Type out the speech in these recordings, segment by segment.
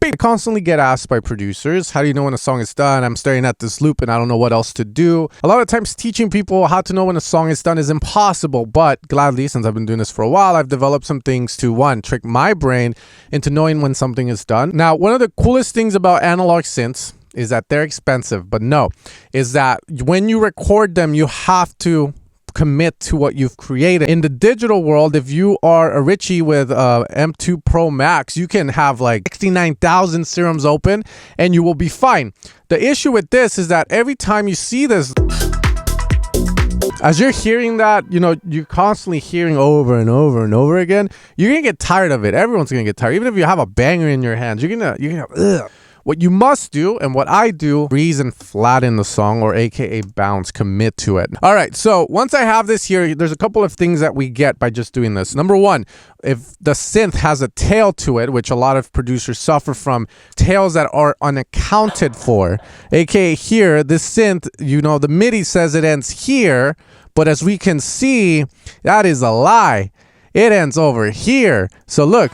I constantly get asked by producers, how do you know when a song is done? I'm staring at this loop and I don't know what else to do. A lot of times teaching people how to know when a song is done is impossible, but gladly, since I've been doing this for a while, I've developed some things to, one, trick my brain into knowing when something is done. Now, one of the coolest things about analog synths is that they're expensive, but no, is that when you record them, you have to commit to what you've created. In the digital world, if you are a Richie with M2 Pro Max, you can have like 69,000 serums open and you will be fine. The issue with this is that every time you see this, as you're hearing that, you know, you're constantly hearing over and over and over again, you're gonna get tired of it. Everyone's gonna get tired. Even if you have a banger in your hands, you're gonna ugh. What you must do, and what I do, freeze and flatten the song, or aka bounce, commit to it. All right, so once I have this here, there's a couple of things that we get by just doing this. Number one, if the synth has a tail to it, which a lot of producers suffer from, tails that are unaccounted for, aka here, this synth, you know, the MIDI says it ends here, but as we can see, that is a lie. It ends over here. So look.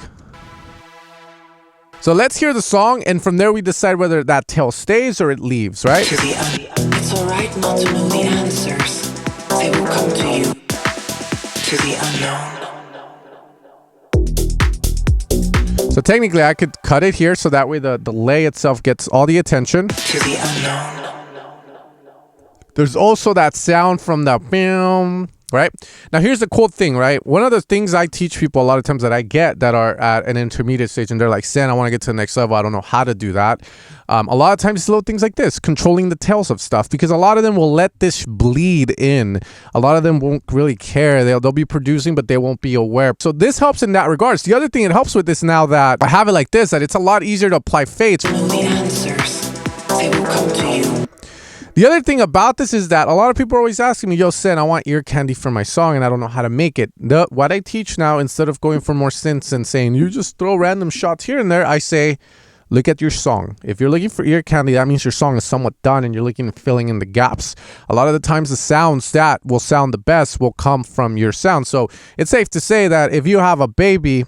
So let's hear the song, and from there we decide whether that tail stays or it leaves, right? It's alright not to know the answers. They will come to you. To the unknown. So technically I could cut it here so that way the delay itself gets all the attention. To the unknown. There's also that sound from the boom. Right? Now, here's the cool thing, right? One of the things I teach people a lot of times that I get that are at an intermediate stage and they're like, Sen, I want to get to the next level. I don't know how to do that. A lot of times it's little things like this, controlling the tails of stuff, because a lot of them will let this bleed in. A lot of them won't really care. They'll be producing, but they won't be aware. So this helps in that regards. The other thing it helps with is now that I have it like this, that it's a lot easier to apply fades. Know the answers. They will come to you. The other thing about this is that a lot of people are always asking me, yo, Sen, I want ear candy for my song and I don't know how to make it. What I teach now, instead of going for more synths and saying, you just throw random shots here and there, I say, look at your song. If you're looking for ear candy, that means your song is somewhat done and you're looking at filling in the gaps. A lot of the times the sounds that will sound the best will come from your sound. So it's safe to say that if you have a baby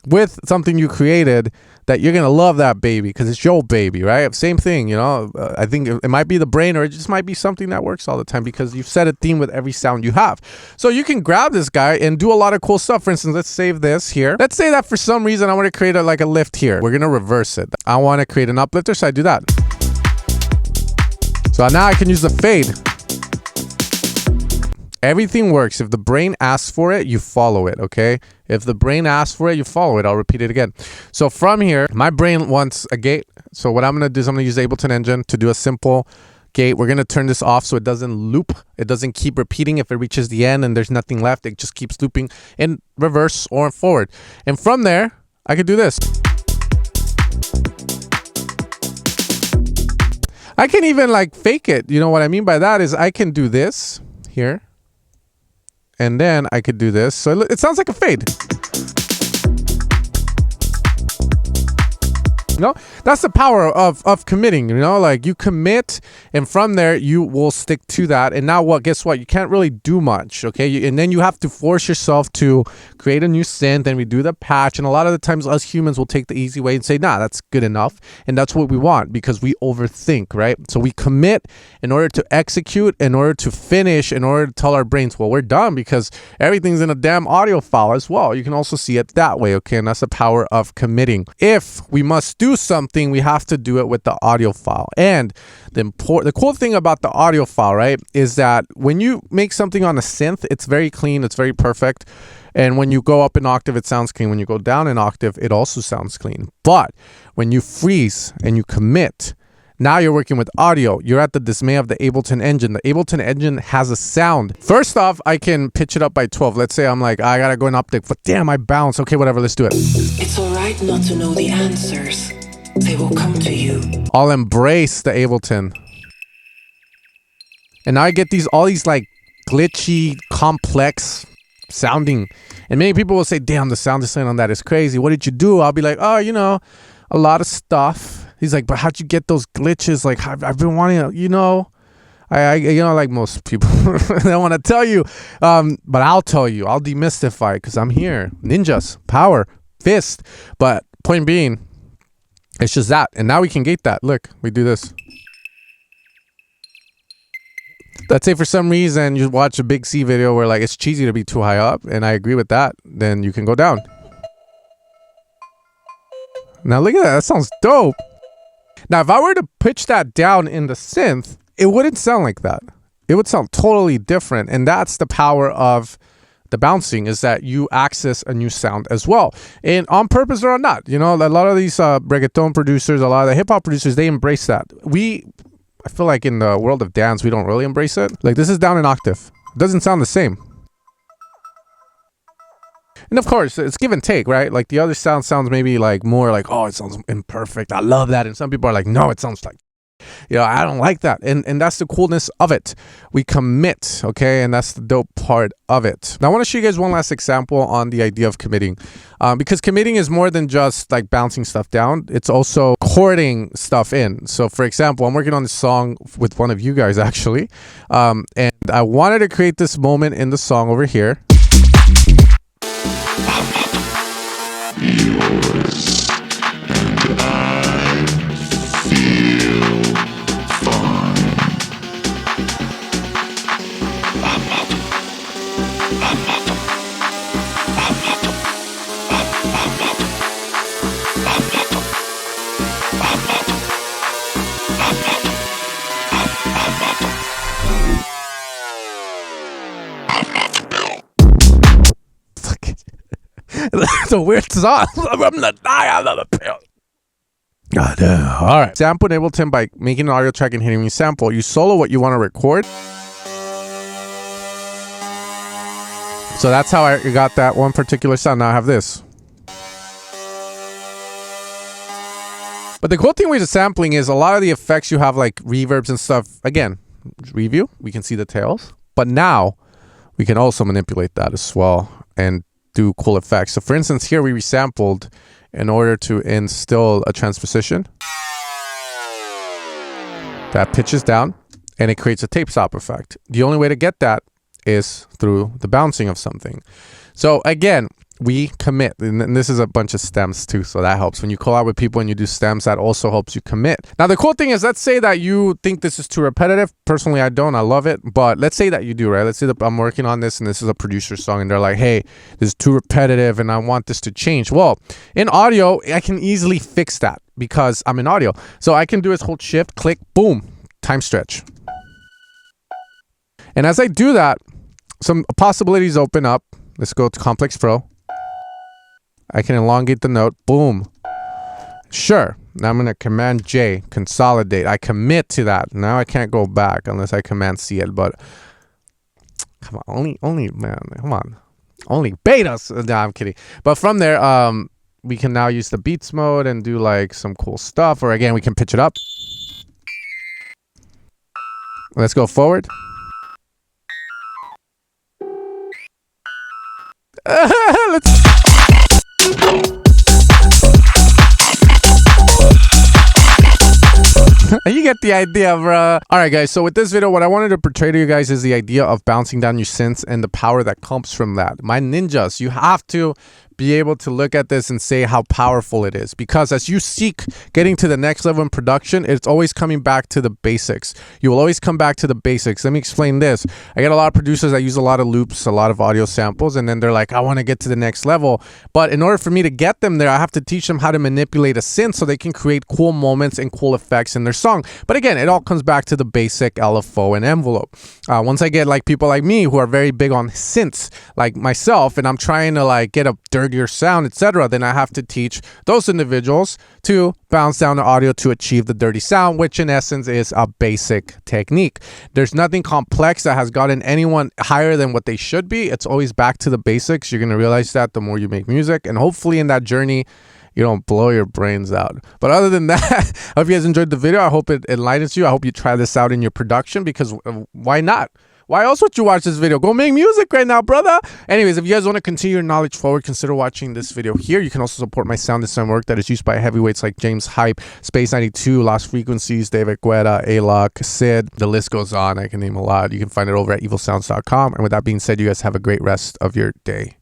with something you created, that you're going to love that baby because it's your baby, right? Same thing, you know. I think it might be the brain, or it just might be something that works all the time because you've set a theme with every sound you have. So you can grab this guy and do a lot of cool stuff. For instance, let's save this here. Let's say that for some reason I want to create a lift here. We're going to reverse it. I want to create an uplifter, so I do that. So now I can use the fade. Everything works. If the brain asks for it, you follow it, okay? If the brain asks for it, you follow it. I'll repeat it again. So from here, my brain wants a gate. So what I'm going to do is I'm going to use the Ableton engine to do a simple gate. We're going to turn this off so it doesn't loop. It doesn't keep repeating. If it reaches the end and there's nothing left, it just keeps looping in reverse or forward. And from there, I could do this. I can even fake it. You know what I mean by that is I can do this here. And then I could do this. So it sounds like a fade. You know, that's the power of committing, you know, you commit and from there you will stick to that. And now guess what? You can't really do much. Okay. And then you have to force yourself to create a new synth and redo the patch. And a lot of the times us humans will take the easy way and say, nah, that's good enough. And that's what we want because we overthink, right? So we commit in order to execute, in order to finish, in order to tell our brains, well, we're done because everything's in a damn audio file as well. You can also see it that way. Okay. And that's the power of committing. If we must do something, we have to do it with the audio file. And the cool thing about the audio file, right, is that when you make something on a synth, it's very clean, it's very perfect. And when you go up an octave, it sounds clean. When you go down an octave, it also sounds clean. But when you freeze and you commit, now you're working with audio. You're at the dismay of the Ableton engine. The Ableton engine has a sound. First off, I can pitch it up by 12. Let's say I'm I gotta go an octave, but damn, I bounce. Okay, whatever, let's do it. It's alright not to know the answers. They will come to you. I'll embrace the Ableton. And now I get all these glitchy, complex sounding. And many people will say, damn, the sound design on that is crazy. What did you do? I'll be like, oh, you know, a lot of stuff. He's like, but how'd you get those glitches? I've been wanting to, you know, I like most people, I don't want to tell you, but I'll tell you, I'll demystify because I'm here. Ninjas, power, fist. But point being, It's just that. And now we can gate that. Look, we do this. Let's say for some reason you watch a Big C video where like it's cheesy to be too high up, and I agree with that, then you can go down. Now look at that. That sounds dope. Now if I were to pitch that down in the synth, it wouldn't sound like that. It would sound totally different. And that's the power of the bouncing, is that you access a new sound as well. And on purpose or not, you know, a lot of these reggaeton producers, a lot of the hip hop producers, they embrace that. I feel like in the world of dance, we don't really embrace it. Like this is down an octave. It doesn't sound the same. And of course, it's give and take, right? Like the other sounds maybe like more like, oh, it sounds imperfect. I love that. And some people are like, no, it sounds like, you know, I don't like that. And that's the coolness of it. We commit, okay? And that's the dope part of it. Now, I want to show you guys one last example on the idea of committing. Because committing is more than just like bouncing stuff down. It's also chording stuff in. So, for example, I'm working on this song with one of you guys, actually. And I wanted to create this moment in the song over here. It's a weird song. I'm gonna die on the pill. God damn. All right. Sample in Ableton by making an audio track and hitting me sample. You solo what you want to record. So that's how I got that one particular sound. Now I have this. But the cool thing with the sampling is a lot of the effects you have, like reverbs and stuff. Again, review, we can see the tails. But now we can also manipulate that as well and do cool effects. So for instance, here we resampled in order to instill a transposition. That pitches down and it creates a tape stop effect. The only way to get that is through the bouncing of something. So again, we commit, and this is a bunch of stems too, so that helps. When you collab with people and you do stems, that also helps you commit. Now the cool thing is, let's say that you think this is too repetitive. Personally, I don't. I love it. But let's say that you do, right? Let's say that I'm working on this and this is a producer song and they're like, hey, this is too repetitive and I want this to change. Well, in audio, I can easily fix that because I'm in audio. So I can do this, hold shift, click, boom, time stretch. And as I do that, some possibilities open up. Let's go to Complex Pro. I can elongate the note. Boom. Sure. Now I'm going to Command J, consolidate. I commit to that. Now I can't go back unless I Command C it. But come on, only man, come on, only betas. No, I'm kidding. But from there, we can now use the beats mode and do like some cool stuff. Or again, we can pitch it up. Let's go forward. You get the idea, bro. All right, guys. So with this video, what I wanted to portray to you guys is the idea of bouncing down your synths and the power that comes from that. My ninjas, you have to be able to look at this and say how powerful it is, because as you seek getting to the next level in production, it's always coming back to the basics. You will always come back to the basics. Let me explain this. I get a lot of producers that use a lot of loops, a lot of audio samples, and then they're like, I want to get to the next level. But in order for me to get them there, I have to teach them how to manipulate a synth so they can create cool moments and cool effects in their song. But again, it all comes back to the basic LFO and envelope. Once I get like people like me who are very big on synths, like myself, and I'm trying to like get a dirtier sound, etc., then I have to teach those individuals to bounce down the audio to achieve the dirty sound, which in essence is a basic technique. There's nothing complex that has gotten anyone higher than what they should be. It's always back to the basics. You're going to realize that the more you make music, and hopefully in that journey you don't blow your brains out. But other than that, I hope you guys enjoyed the video. I hope it enlightens you. I hope you try this out in your production, because why not? Why else would you watch this video? Go make music right now, brother. Anyways, if you guys want to continue your knowledge forward, consider watching this video here. You can also support my sound design work that is used by heavyweights like James Hype, Space 92, Lost Frequencies, David Guetta, A-Lock, Sid. The list goes on. I can name a lot. You can find it over at evilsounds.com. And with that being said, you guys have a great rest of your day.